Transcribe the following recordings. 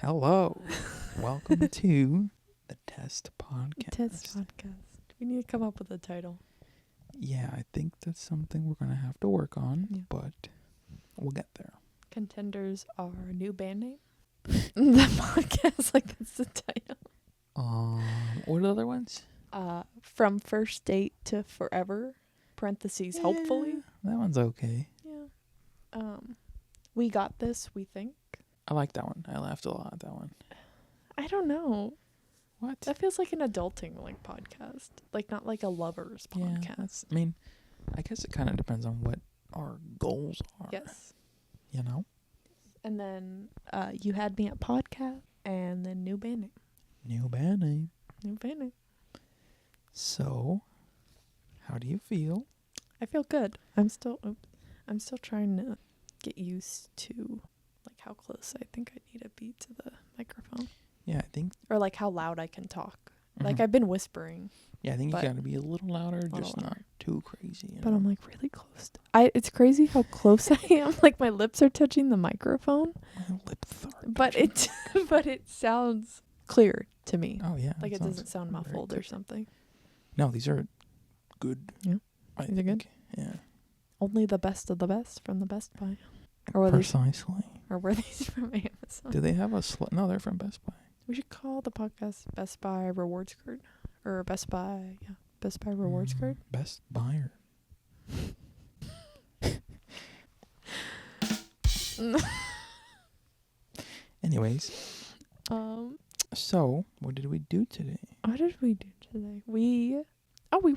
Hello. Welcome to the Test Podcast. Test podcast. We need to come up with a title. Yeah, I think that's something we're going to have to work on, but we'll get there. Contenders are new band name. The podcast, like that's the title. What are the other ones? From first date to forever. Parentheses, hopefully. That one's okay. Yeah. We got this, we think. I like that one. I laughed a lot at that one. I don't know. What? That feels like an adulting podcast. Like not like a lover's podcast. Yeah, I guess it kind of depends on what our goals are. Yes. You know? And then you had me at podcast and then new band name. New band name. New band name. So, how do you feel? I feel good. I'm still trying to get used to like how close I think I need to be to the microphone. Yeah, I think. Or like how loud I can talk. Mm-hmm. Like I've been whispering. Yeah, I think you gotta be a little louder, just not too crazy. But I'm like really close. It's crazy how close I am. Like my lips are touching the microphone. My lips are but it sounds clear to me. Oh yeah. Like it doesn't sound muffled or something. No, these are good. Yeah. These are good? Yeah. Only the best of the best from the Best Buy. Or were Precisely. Or were these from Amazon? Do they have a No, they're from Best Buy. We should call the podcast Best Buy Rewards Card. Or Best Buy, Best Buy Rewards Card. Best Buyer. Anyways. So, what did we do today? What did we do today? We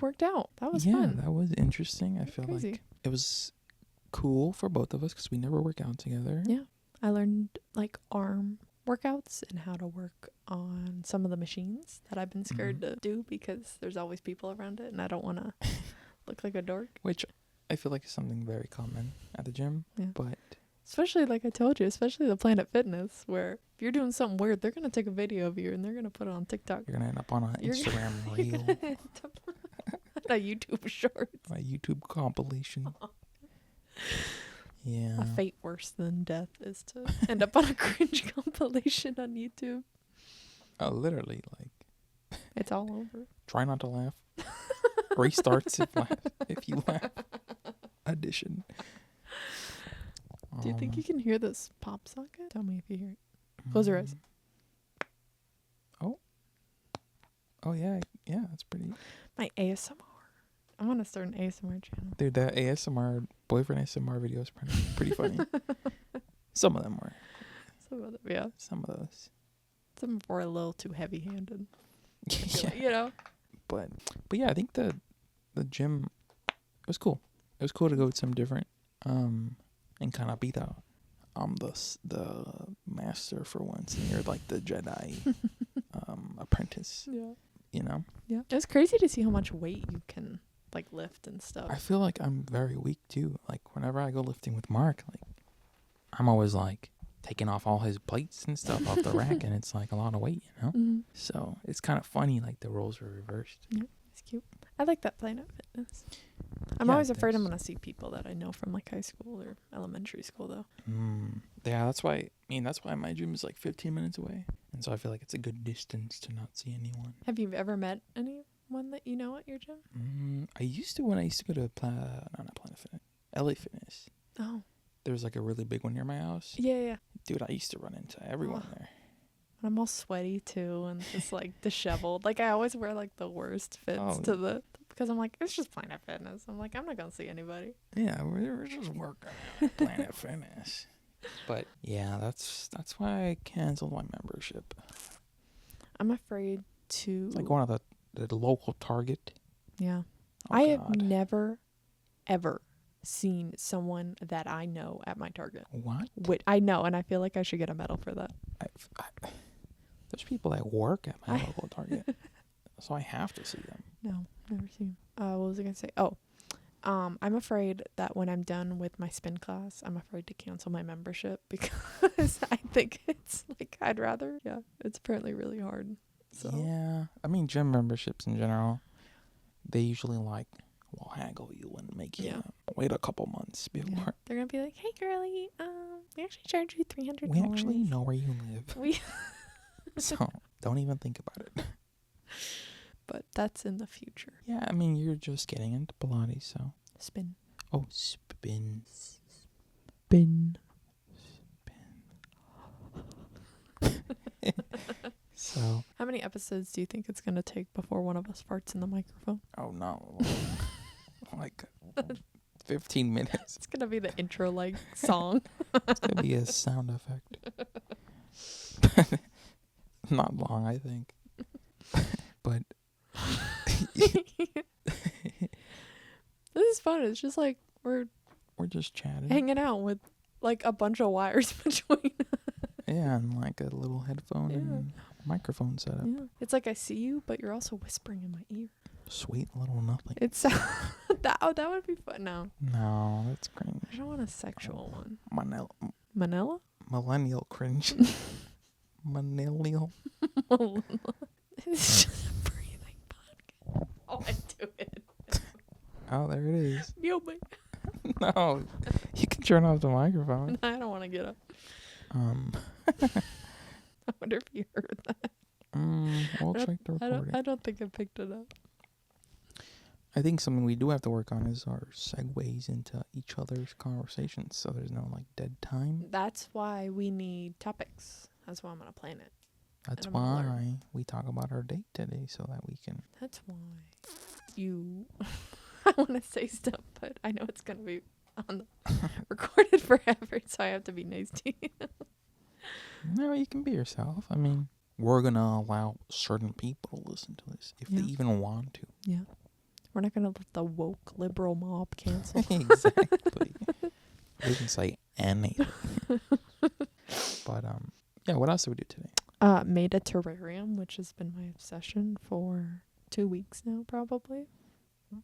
worked out. That was fun. Yeah, that was interesting. I feel crazy. like it was cool for both of us because we never work out together. Yeah. I learned like arm workouts and how to work on some of the machines that I've been scared to do because there's always people around it and I don't want to look like a dork. Which I feel like is something very common at the gym. Yeah. But especially like I told you, especially the Planet Fitness where if you're doing something weird, they're going to take a video of you and they're going to put it on TikTok. You're going to end up on an Instagram reel. A YouTube short. A YouTube compilation. Yeah. A fate worse than death is to end up on a cringe compilation on YouTube. Oh, literally, like. It's all over. Try not to laugh. Restarts if you laugh. Addition. Do you think you can hear this pop socket? Tell me if you hear it. Close your eyes. Oh yeah, that's pretty. My ASMR. I want to start an ASMR channel. Dude, that ASMR, boyfriend ASMR video is pretty funny. Some of them were. Some of them, yeah. Some of those. Some were a little too heavy-handed. Yeah. You know? But yeah, I think the gym, it was cool. It was cool to go to some different, and kind of be the master for once, and you're like the Jedi, apprentice. Yeah. You know? Yeah. It was crazy to see how much weight you can like lift and stuff. I feel like I'm very weak too. Like whenever I go lifting with Mark, like I'm always like taking off all his plates and stuff off the rack, and it's like a lot of weight, you know? Mm-hmm. So it's kind of funny, like the roles are reversed. Yeah, it's cute. I like that Planet Fitness. I'm always afraid I'm going to see people that I know from like high school or elementary school though. Yeah, that's why my gym is like 15 minutes away. And so I feel like it's a good distance to not see anyone. Have you ever met anyone that you know at your gym? I used to when I used to go to not Planet Fitness, LA Fitness. Oh. There was like a really big one near my house. Yeah. Dude, I used to run into everyone there. I'm all sweaty too and just like disheveled. Like I always wear like the worst fits because I'm like, it's just Planet Fitness. I'm like, I'm not going to see anybody. Yeah, we're just working at Planet Fitness. But yeah, that's why I canceled my membership. I'm afraid to. It's like one of the local Target. Yeah. Oh, I have never, ever seen someone that I know at my Target. What? I know, and I feel like I should get a medal for that. There's people that work at my local Target, so I have to see them. No, never seen. What was I gonna say? Oh, I'm afraid that when I'm done with my spin class, I'm afraid to cancel my membership because I think it's like I'd rather. Yeah, it's apparently really hard. So. Yeah, I mean gym memberships in general, they usually will haggle you and make you wait a couple months before. Yeah. They're gonna be like, "Hey, girlie, we actually charge you $300. We actually know where you live. We So don't even think about it. But that's in the future. Yeah, I mean, you're just getting into Pilates, so. Spin. Oh, spin. So. How many episodes do you think it's going to take before one of us farts in the microphone? Oh, no. Like 15 minutes. It's going to be the intro, like, song. It's going to be a sound effect. Not long, I think. But. This is fun. It's just like we're just chatting. hanging out with, like, a bunch of wires between. Yeah, and like a little headphone and microphone setup. Yeah. It's like I see you, but you're also whispering in my ear. Sweet little nothing. It's that would be fun. No, that's cringe. I don't want a sexual one. Manila? Millennial cringe. Millennial. It's just a breathing podcast. Oh, I do it. Oh, there it is. Yo, babe. No, you can turn off the microphone. I don't want to get up. I wonder if you heard that. We'll check the recording. I don't think I picked it up. I think something we do have to work on is our segues into each other's conversations, so there's no like dead time. That's why we need topics. That's why I'm gonna plan it. That's why we talk about our date today, so that we can. That's why you. I want to say stuff, but I know it's gonna be on the recorded forever, so I have to be nice to you. No, you can be yourself. I mean, we're gonna allow certain people to listen to this if they even want to. Yeah. We're not gonna let the woke liberal mob cancel. Exactly. We can say anything. But yeah. What else did we do today? Made a terrarium, which has been my obsession for 2 weeks now, probably.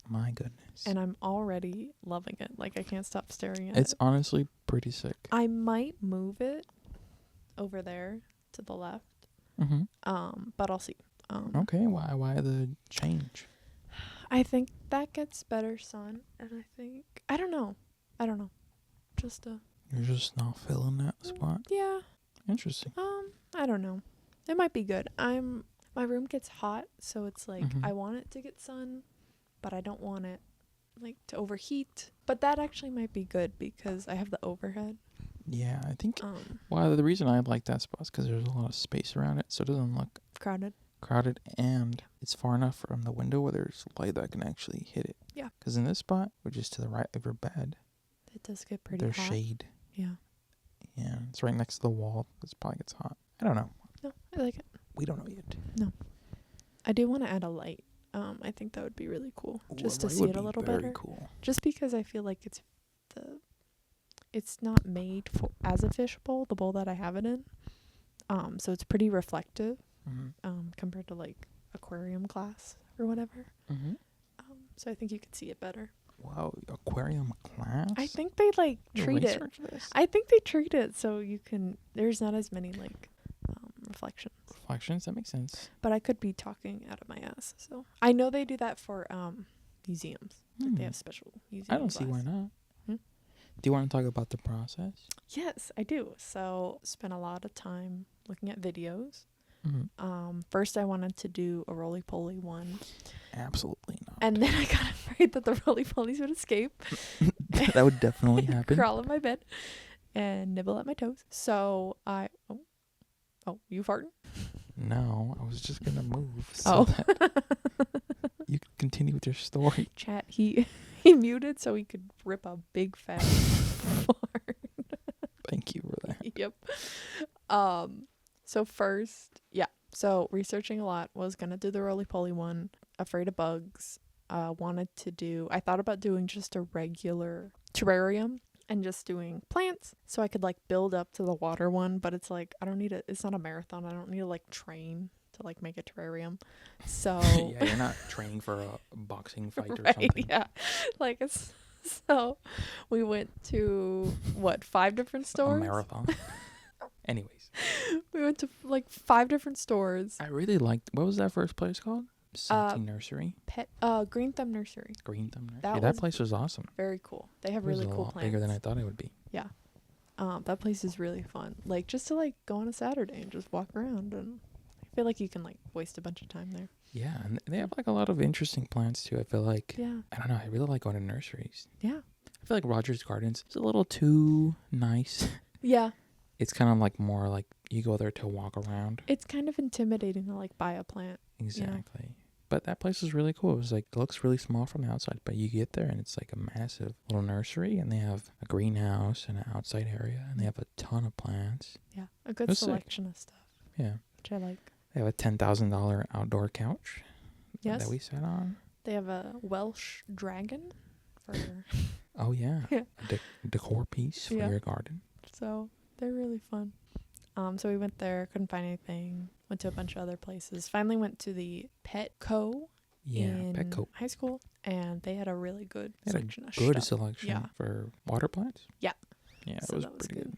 My goodness. And I'm already loving it. Like, I can't stop staring at it. It's honestly pretty sick. I might move it over there to the left. But I'll see. Okay. Why the change? I think that gets better sun, and I don't know. Just You're just not feeling that spot? Yeah. Interesting. I don't know. It might be good. My room gets hot, so it's like I want it to get sun, but I don't want it like to overheat. But that actually might be good because I have the overhead. Yeah, I think the reason I like that spot is because there's a lot of space around it, so it doesn't look crowded, and it's far enough from the window where there's light that can actually hit it. Yeah. Because in this spot, which is to the right of your bed, it does get pretty hot. There's shade. Yeah. Yeah, it's right next to the wall. It probably gets hot. I don't know. No, I like it. We don't know yet. No. I do want to add a light. I think that would be really cool. Just to see it a little better. Very cool. Just because I feel like it's not made as a fish bowl, the bowl that I have it in. So it's pretty reflective. Compared to like aquarium glass or whatever. So I think you could see it better. Wow, aquarium glass? I think they like treat it. I think they treat it so there's not as many like reflections. Reflections? That makes sense. But I could be talking out of my ass. So I know they do that for museums. Like they have special museums. I don't see why not. Do you want to talk about the process? Yes, I do. So spent a lot of time looking at videos. First I wanted to do a roly-poly one. Absolutely not. And then I got afraid that the roly-polies would escape. That would definitely happen. Crawl in my bed and nibble at my toes. So I... Oh, you farting? No, I was just going to move so that you could continue with your story. Chat, he muted so he could rip a big fat fart. Thank you for that. Yep. So first, so researching a lot, was going to do the roly-poly one, afraid of bugs, I thought about doing just a regular terrarium and just doing plants so I could like build up to the water one, but it's like, it's not a marathon. I don't need to like train to like make a terrarium. So yeah, you're not training for a boxing fight or something. Yeah. So we went to 5 different stores? A marathon. Anyways. We went to like 5 different stores. I really liked, what was that first place called? Something Nursery? Green Thumb Nursery. Green Thumb Nursery. That place was awesome. Very cool. They have really cool plants. Bigger than I thought it would be. Yeah. That place is really fun. Like, just to like go on a Saturday and just walk around, and I feel like you can like waste a bunch of time there. Yeah, and they have like a lot of interesting plants too. I feel like, Yeah. I don't know, I really like going to nurseries. Yeah. I feel like Rogers Gardens is a little too nice. Yeah. It's kind of like more like you go there to walk around. It's kind of intimidating to like buy a plant. Exactly. But that place is really cool. It was like, it looks really small from the outside, but you get there and it's like a massive little nursery, and they have a greenhouse and an outside area, and they have a ton of plants. Yeah. A good That's sick. selection of stuff, Yeah. which I like. They have a $10,000 outdoor couch Yes. that we sat on. They have a Welsh dragon for Oh, yeah. Yeah. A decor piece for Yeah. your garden. so they're really fun. So we went there, couldn't find anything, went to a bunch of other places. Finally went to the Petco Yeah, in Petco. high school, and they had a really good They had a selection of good stuff. selection Yeah. for water plants. Yeah. Yeah, it So was that was pretty good.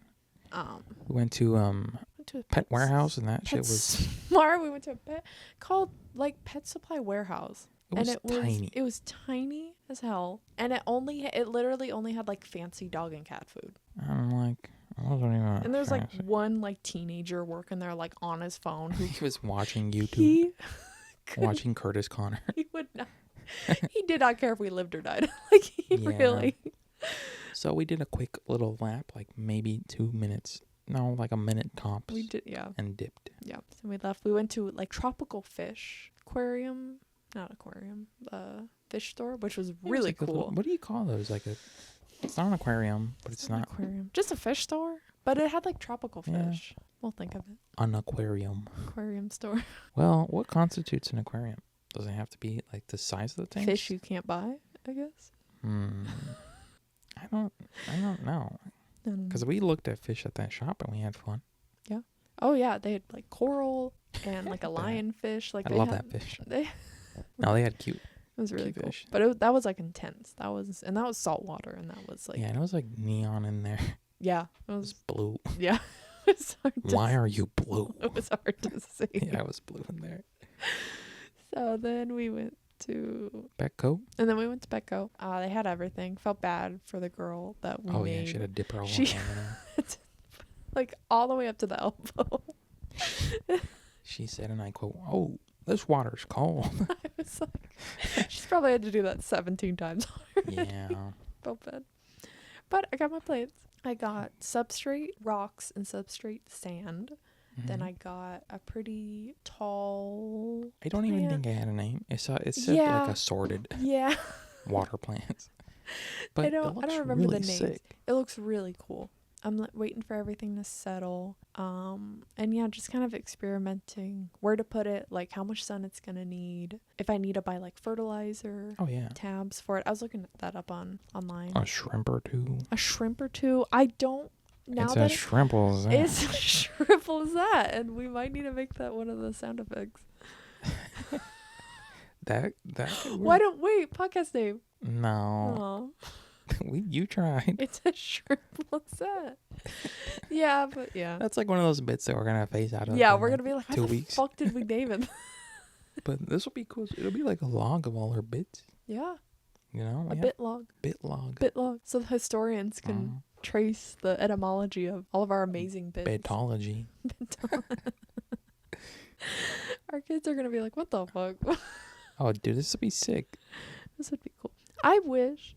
Um, We went to went to a Pet Warehouse, and that shit was Smart. We went to a pet called like Pet Supply Warehouse. it was and tiny. It was tiny as hell, and it literally only had like fancy dog and cat food. I'm like, I wasn't even. And there's like fancy. one like teenager working there like on his phone who He was watching YouTube, he watching Curtis Connor. he would not. He did not care if we lived or died. Like he Yeah. really. So we did a quick little lap, like maybe 2 minutes. No, like a minute tops. We did, yeah. And dipped. Yeah. So we left. We went to like tropical fish aquarium, not aquarium, fish store, which was Yeah, it really like a cool. little- what do you call those? Like a. It's not an aquarium, but it's an not aquarium. Just a fish store, but it had like tropical Yeah. fish. We'll think of it. an aquarium. Aquarium store. Well, what constitutes an aquarium? Does it have to be like the size of the thing? Fish you can't buy, I guess. I don't know. Because we looked at fish at that shop and we had fun. Oh yeah, they had like coral and like a That- lionfish. Like I they love had, that fish. They, No, they had cute. it was really Cute cool. fish. But that was like intense. That was salt water, and that was like Yeah, and it was like neon in there. yeah, it It was was blue. yeah. It was hard to Why are you blue? It was hard to see. Yeah, it was blue in there. So then we went to Petco? Petco. They had everything. Felt bad for the girl that we Oh, made. yeah, she had a dipper all She- the time. Like all the way up to the elbow. She said, and I quote, "Oh, this water's cold." I was like, she's probably had to do that 17 times. Yeah. Felt bad. But I got my plates. I got substrate rocks and substrate sand. Then Mhm. I got a pretty tall. I don't even plant. think I had a name. It said Yeah. like assorted Yeah. water plants. But I it don't looks remember the really names. sick. It looks really cool. I'm waiting for everything to settle. And yeah, just kind of experimenting where to put it, like how much sun it's going to need. If I need to buy like fertilizer Oh, yeah. tabs for it. I was looking that up online. A shrimp or two. A shrimp or two. I don't now It's that as shrimple as that. it's as shrimple as that, and we might need to make that one of the sound effects. That could Why work. don't wait podcast name? No. Aw, You tried. it's as shrimple as that. Yeah, but yeah. That's like one of those bits that we're gonna phase out of. Yeah, in we're like gonna be like, how 2 the weeks. fuck did we name it? But this will be cool. It'll be like a log of all her bits. Yeah, You know, a bit log. bit log. Bit log. So the historians can trace the etymology of all of our amazing bits. Bitology. Our kids are gonna be like, what the fuck? Oh, dude, this would be sick. This would be cool. I wish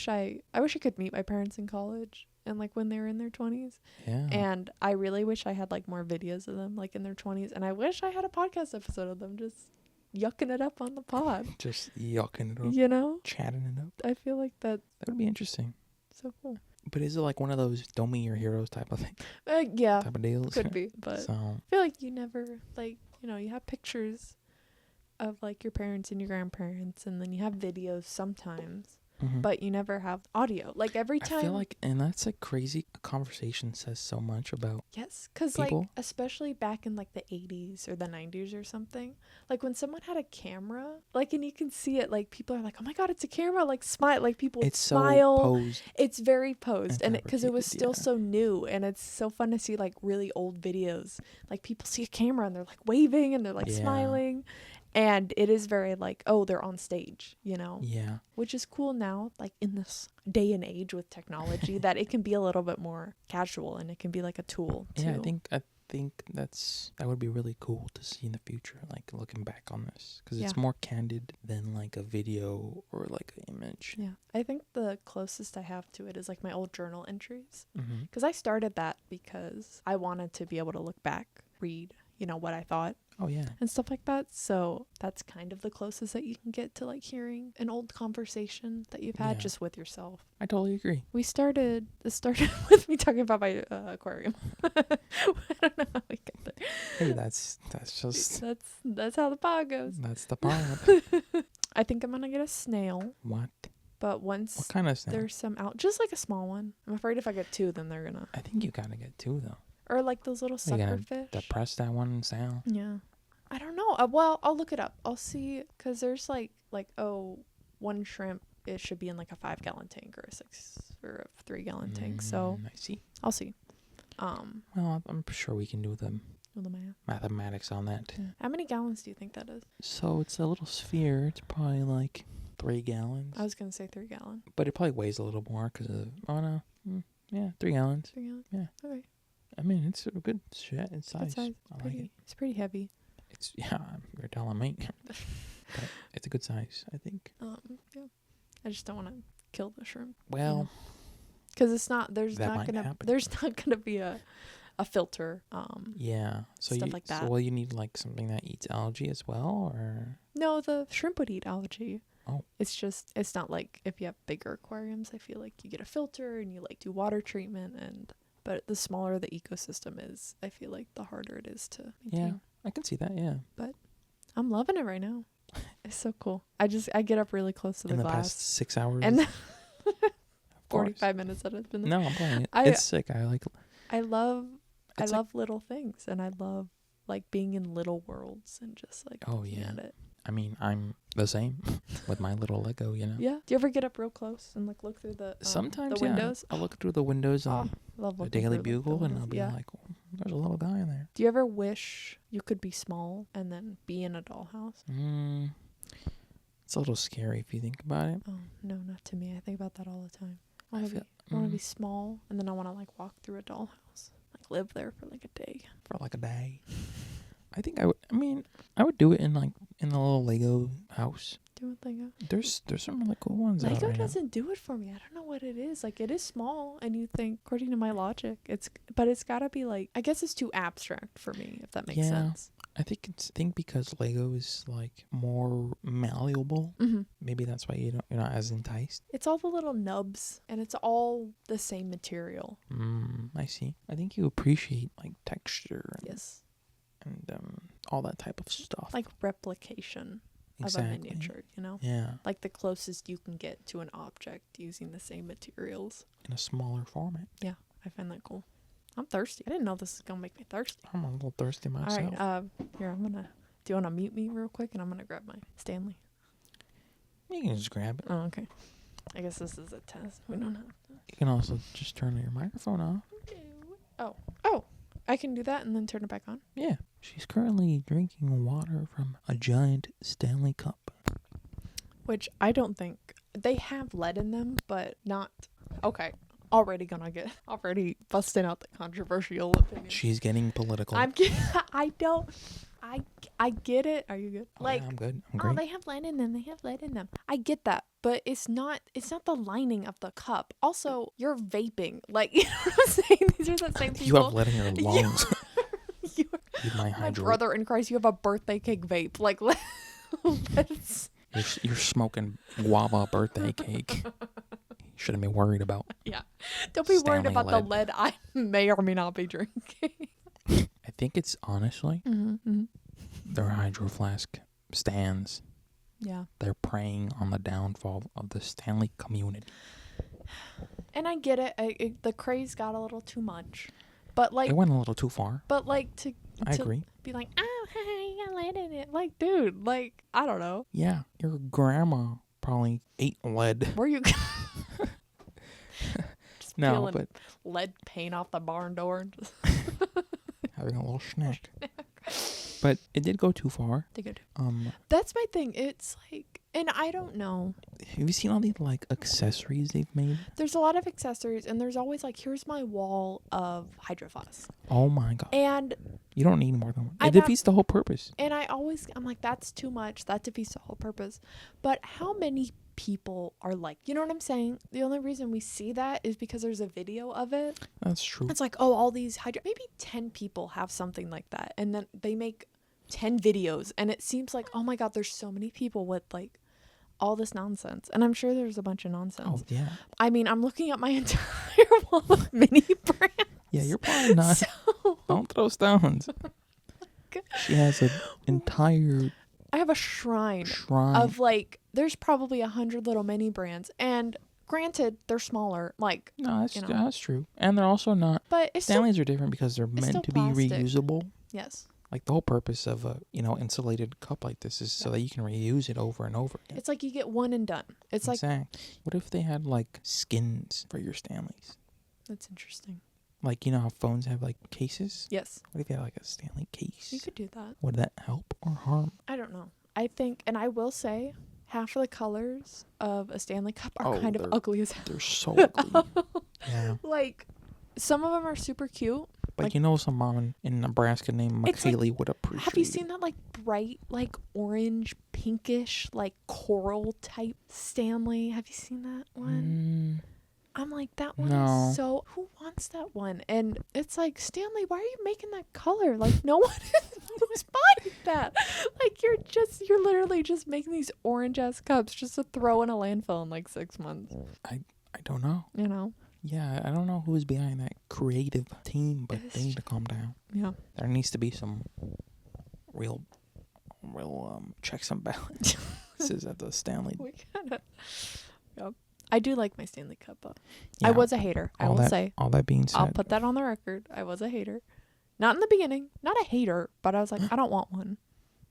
I could meet my parents in college and like when they were in their 20s. Yeah. And I really wish I had like more videos of them like in their 20s, and I wish I had a podcast episode of them just yucking it up on the pod. Just yucking it up, You know? chatting it up. I feel like that's That would be interesting. so cool. But is it like one of those "don't meet your heroes" type of thing, Yeah, type of deals? could be, but So I feel like you never like, you know, you have pictures of like your parents and your grandparents, and then you have videos sometimes, but you never have audio. Like every time I feel like, and that's like crazy. A conversation says so much about. yes, because like people. especially back in like the 80s or the 90s or something, like when someone had a camera, like, and you can see it, like people are like, oh my god, it's a camera, like smile, like people It's smile. so posed. It's very posed, and because it was fabricated, still yeah. so new, and it's so fun to see like really old videos, like people see a camera and they're like waving and they're like Yeah. smiling, And it is very like, oh, they're on stage, you know? Yeah. Which is cool now, like in this day and age with technology, that it can be a little bit more casual and it can be like a tool too. Yeah, I think that would be really cool to see in the future, like looking back on this, because it's more candid than like a video or like an image. Yeah, I think the closest I have to it is like my old journal entries, Mm-hmm. because I started that because I wanted to be able to look back, read, you know, what I thought. Oh yeah. And stuff like that. So that's kind of the closest that you can get to like hearing an old conversation that you've had just with yourself. I totally agree. This started with me talking about my aquarium. I don't know how we got there. Hey, that's just that's how the pod goes. That's the pod. I think I'm gonna get a snail. What? But once What kind of snail? there's some out, just like a small one. I'm afraid if I get two, then they're gonna. I think you gotta get two though. Or like those little Are you sucker gonna fish. depress that one snail? Yeah. I don't know. Well, I'll look it up. I'll see, because there's like one shrimp, it should be in like a 5-gallon tank or a 6 or a 3-gallon tank. So I see. I'll see. Well, I'm sure we can do the math. mathematics on that. Yeah. How many gallons do you think that is? So it's a little sphere. It's probably like 3 gallons. I was gonna say 3-gallon. But it probably weighs a little more because of. Oh no. Yeah, 3 gallons. 3 gallons. Yeah. Okay. I mean, it's a good size. Good size. I like it. It's pretty heavy. It's you're telling me. But it's a good size, I think. Yeah. I just don't want to kill the shrimp. Well, because it's not. There's that not might gonna. happen. There's not gonna be a filter. Yeah. So stuff like that. So you need like something that eats algae as well, or No, the shrimp would eat algae. Oh. It's not like if you have bigger aquariums, I feel like you get a filter and you like do water treatment, but the smaller the ecosystem is, I feel like the harder it is to maintain. Yeah, I can see that. Yeah. But I'm loving it right now. It's so cool. I get up really close to the In the glass. past 6 hours. And of 45 minutes that it's been there. No, I'm playing it. It's sick. I love little things, and I love like being in little worlds and just like looking at it. I mean, I'm the same with my little Lego, you know. Yeah. Do you ever get up real close and like look through the Sometimes the windows? I'll look through the windows on love the looking Daily through, Bugle, the and I'll be windows. like, oh, "There's a little guy in there." Do you ever wish you could be small and then be in a dollhouse? It's a little scary if you think about it. Oh no, not to me. I think about that all the time. I want to be small, and then I want to like walk through a dollhouse, like live there for like a day. For like a day. I think I would. I mean, I would do it in a little Lego house. Do a Lego. There's some really cool ones. Lego out right doesn't do it for me. I don't know what it is. Like, it is small, and you think, according to my logic, it's gotta be like, I guess it's too abstract for me, if that makes sense. I think because Lego is like more malleable. Mm-hmm. Maybe that's why you're not as enticed. It's all the little nubs, and it's all the same material. I see. I think you appreciate like texture. Yes. And all that type of stuff. Like replication of a miniature, you know? Yeah. Like the closest you can get to an object using the same materials. In a smaller format. Yeah, I find that cool. I'm thirsty. I didn't know this was going to make me thirsty. I'm a little thirsty myself. All right, here, do you want to mute me real quick? And I'm going to grab my Stanley. You can just grab it. Oh, okay. I guess this is a test. We don't have to. You can also just turn your microphone off. Oh, I can do that and then turn it back on? Yeah. She's currently drinking water from a giant Stanley cup. Which I don't think... They have lead in them, but not... Okay. Already busting out the controversial opinion. She's getting political. I get it. Are you good? Oh, yeah, I'm good. I'm great. Oh, they have lead in them. I get that, but it's not the lining of the cup. Also, you're vaping. Like, you know what I'm saying? These are the same people. You have lead in your lungs. My brother in Christ, you have a birthday cake vape. Like, let's... You're smoking guava birthday cake. Shouldn't be worried about. Yeah. Don't be worried about lead. the lead I may or may not be drinking. I think it's honestly Mm-hmm. their Hydro Flask stands. Yeah. They're preying on the downfall of the Stanley community. And I get it. The craze got a little too much. But like It went a little too far. But like to agree. Be like, oh, hey, you got lead in it. Like, dude, like, I don't know. Yeah, your grandma probably ate lead. Where you just No, but lead paint off the barn door and just having a little snack. But it did go too far. They could. That's my thing. It's like, and I don't know. Have you seen all these like accessories they've made? There's a lot of accessories, and there's always like, here's my wall of Hydro Flask. Oh my god! And you don't need more than one. It defeats the whole purpose. And I'm like, that's too much. That defeats the whole purpose. But how many people are like, you know what I'm saying? The only reason we see that is because there's a video of it. That's true. It's like, oh, all these maybe 10 people have something like that, and then they make 10 videos, and it seems like, oh my god, there's so many people with like all this nonsense. And I'm sure there's a bunch of nonsense. Oh yeah. I mean, I'm looking at my entire wall of mini brands. Yeah, you're probably not. So... Don't throw stones. She has an entire... I have a shrine of like, there's probably 100 little mini brands, and granted, they're smaller. Like, no, that's true, and they're also not. But it's Stanleys are different because they're meant to be reusable. Yes. Like the whole purpose of a insulated cup like this is so that you can reuse it over and over again. It's like you get one and done. It's like, what if they had like skins for your Stanleys? That's interesting. Like, you know how phones have like cases? Yes. What if you had like a Stanley case? You could do that. Would that help or harm? I don't know. I think, and I will say, half of the colors of a Stanley cup are kind of ugly as hell. They're so ugly. Yeah. Like, some of them are super cute. But like, you know, some mom in Nebraska named McHaley would appreciate. Have you seen that like bright, like orange, pinkish, like coral type Stanley? Have you seen that one? I'm like, that one is so... Who wants that one? And it's like, Stanley, why are you making that color? Like, no one is buying that. Like, you're literally just making these orange-ass cups just to throw in a landfill in like 6 months. I don't know. You know? Yeah, I don't know who's behind that creative team, but they need to calm down. Yeah. There needs to be some real checks and balances at the Stanley. We gotta... Yep. I do like my Stanley Cup, though. Yeah, I was a hater, I will say. All that being said. I'll put that on the record. I was a hater. Not in the beginning. Not a hater, but I was like, I don't want one.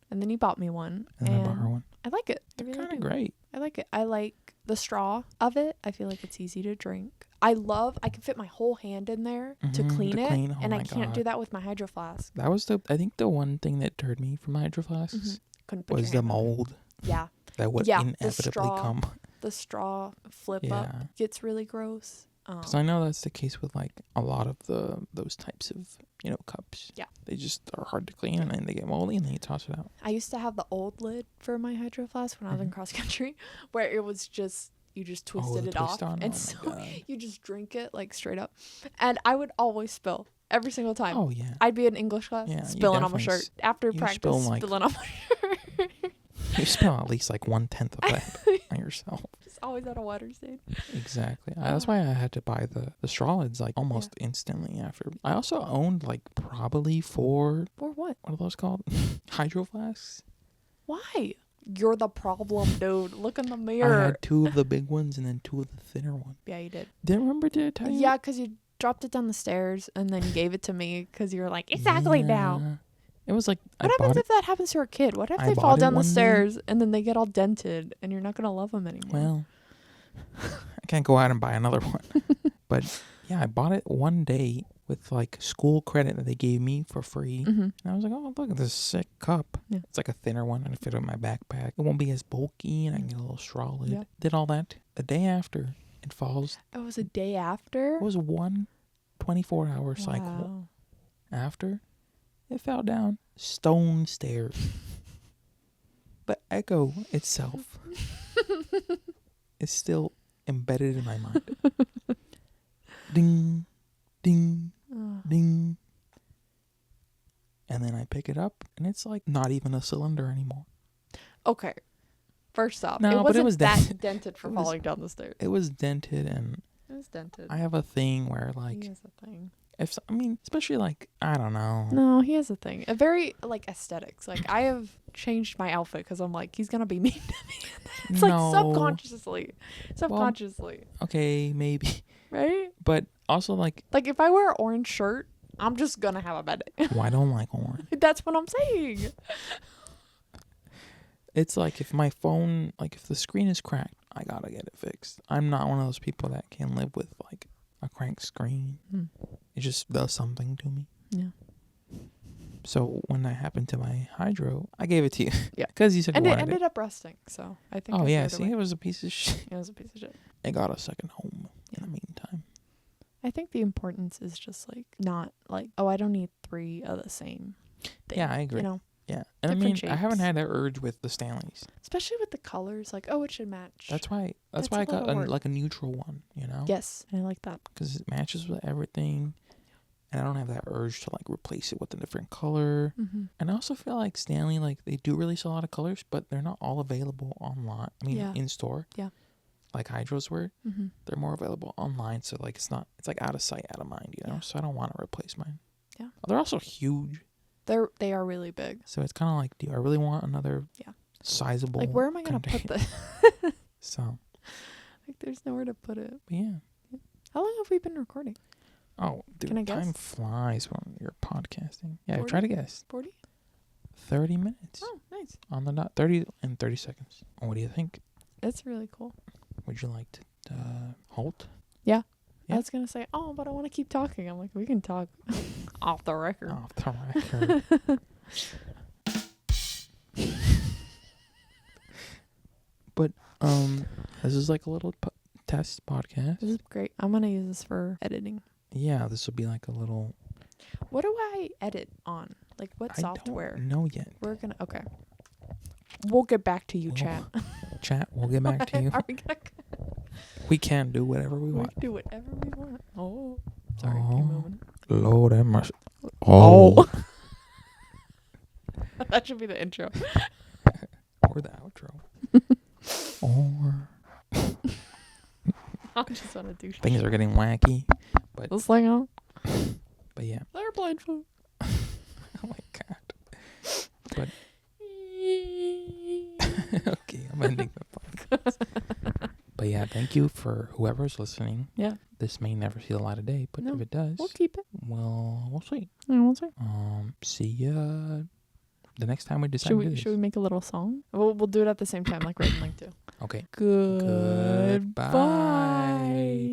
And then he bought me one. And I bought her one. I like it. They're really kind of great. I like it. I like the straw of it. I feel like it's easy to drink. I can fit my whole hand in there to clean it. Oh, and I can't do that with my Hydro Flask. That was I think the one thing that turned me from Hydro Flasks was the mold. Yeah. That would inevitably come. The straw flip up gets really gross. Because I know that's the case with like a lot of those types of cups. Yeah, they just are hard to clean and then they get moldy and then you toss it out. I used to have the old lid for my Hydro Flask when I was in cross country, where it was just you just twisted it off, and so you just drink it like straight up, and I would always spill every single time. Oh yeah, I'd be in English class spilling on my shirt after practice, spilling on my shirt. You spill at least like 1/10 of that on yourself. Just always at a water stain. Exactly. That's why I had to buy the straw lids like almost instantly after. I also owned like probably 4. For what? What are those called? Hydro Flasks. Why? You're the problem, dude. Look in the mirror. I had 2 of the big ones and then 2 of the thinner ones. Yeah, you did. Did I tell you? Yeah, because you dropped it down the stairs and then you gave it to me because you were like, it's ugly now. It was like, what happens if that happens to a kid? What if they fall down the stairs and then they get all dented and you're not going to love them anymore? Well, I can't go out and buy another one. But yeah, I bought it one day with like school credit that they gave me for free. And I was like, oh, look at this sick cup. Yeah. It's like a thinner one and it fit in my backpack. It won't be as bulky and I can get a little straw lid. Yeah. Did all that. The day after it falls. It was a day after? It was one 24-hour cycle. After. It fell down stone stairs. The echo itself is still embedded in my mind. Ding, ding, ding. And then I pick it up, and it's like not even a cylinder anymore. Okay. First off, it wasn't that dented for falling down the stairs. It was dented, and it was dented. I have a thing where like... He has a thing. Especially like, I don't know. No, he has a thing. A very like aesthetics. Like I have changed my outfit because I'm like, he's gonna be mean to me. It's like subconsciously. Well, okay, maybe. Right? But also like if I wear an orange shirt, I'm just gonna have a bad day. Well, I don't like orange. That's what I'm saying. It's like if my phone, like if the screen is cracked, I gotta get it fixed. I'm not one of those people that can live with like a cracked screen. It just does something to me. Yeah. So when that happened to my hydro, I gave it to you. Yeah. Because you said And you it wanted ended up rusting, so I think. Oh, I yeah. threw it See, away. it was a piece of shit. It was a piece of shit. It got a second home in the meantime. I think the importance is just like not like, oh, I don't need 3 of the same thing. Yeah, I agree. You know, Yeah. And I different mean, I haven't shapes. had that urge with the Stanleys. Especially with the colors, like, oh, it should match. That's why That's I a lot got of work. like a neutral one, you know? Yes, I like that. Because it matches with everything. And I don't have that urge to like replace it with a different color. Mm-hmm. And I also feel like Stanley, like they do release a lot of colors, but they're not all available online. I mean, Yeah. in store. Yeah. Like Hydros were. Mm-hmm. They're more available online. So like it's like out of sight, out of mind, you know? Yeah. So I don't want to replace mine. Yeah. They're also huge. They are really big. So it's kind of like, do I really want another sizable Like, where am I going to put container? this? So, Like, there's nowhere to put it. but yeah. How long have we been recording? Oh, dude, Can I guess? time flies when you're podcasting. Yeah, 40? try to guess. 40? 30 minutes. Oh, nice. On the dot. 30 and 30 seconds. What do you think? It's really cool. Would you like to halt? Yeah. Yeah. I was going to say, oh, but I want to keep talking. I'm like, we can talk off the record. Off the record. But, this is like a little test podcast. This is great. I'm going to use this for editing. Yeah, this will be like a little... What do I edit on? Like, what software? I don't know yet. We're going to... Okay. We'll get back to you, We'll- chat. Chat, we'll get back to you. Are we going We can do whatever we to want. do whatever we want? Oh. Sorry, Oh. keep moving. Lord have mercy. Oh. That should be the intro. Or the outro. Or... I just want to do shit. Things are getting wacky. Let's hang on. But yeah. They're blind food. Oh my god. But okay, I'm ending the podcast. But yeah, thank you for whoever's listening. Yeah. This may never see the light of day, but No, if it does, We'll keep it. we'll see. Yeah, we'll see. See ya the next time we decide Should to do we this. should we make a little song? We'll do it at the same time, like Red and Link too. Okay. Goodbye,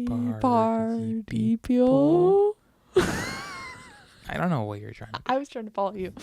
party party people. people. I don't know what you're trying to do. I was trying to follow you.